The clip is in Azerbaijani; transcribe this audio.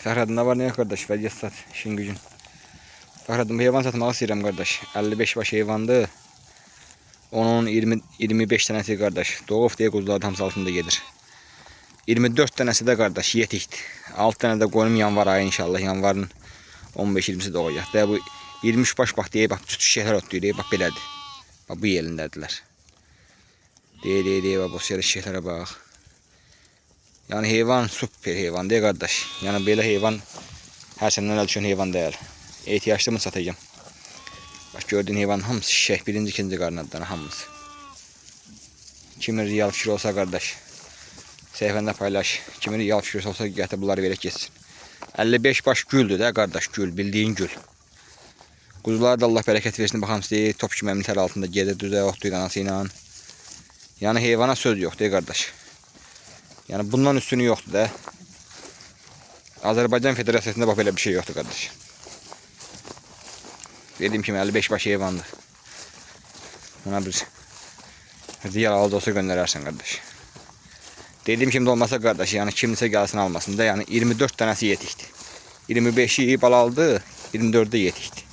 Fəxrəddin ne var ne yok kardeş? Ver yes sat işin gücün. Fəxrəddin bu heyvan satmağı istəyirəm kardeş. 55 baş heyvandır. Onun 20-25 tanesi kardeş. Doğuf diye kuzular hamısı altında gelir. 24 tanesi de kardeş yetikdir. 6 tane de koyum yanvar ayı inşallah. Yanvarın 15-20'si doğacaq. De bu 23 baş bak diye bak tutuş şeyler otluyor bak belədir. Bak bu yerindədirlər. Deyə bak bu şeylərə bax. Yani heyvan süper heyvan değil kardeş. Yani böyle heyvan her senden ölçün heyvan değil. İhtiyaçlı mı satacağım? Bak gördüğün heyvan hamısı şişək. Birinci, ikinci qarnaddan hamısı. Kimin real fikir olsa kardeş. Səhifəndə paylaş. Kimin real fikir olsa gətir bunları verək geçsin. 55 baş güldür de kardeş gül. Bildiğin gül. Kuzular da Allah bereket versin. Baxam size top kimi əmnitər altında gedir. Düzə otlayır anası ilə. Yani heyvana söz yok değil kardeş. Yani bundan üstünü yoktu da. Azerbaycan Federasyası'nda bak böyle bir şey yoktu kardeş. Dediğim gibi 55 baş heyvandı. Buna bir diğer aldı olsa gönderersin kardeş. Dediğim şimdi olmasa kardeş yani kimse gelsin almasın da yani 24 tanesi yetikti. 25'i bal aldı, 24'de yetikti.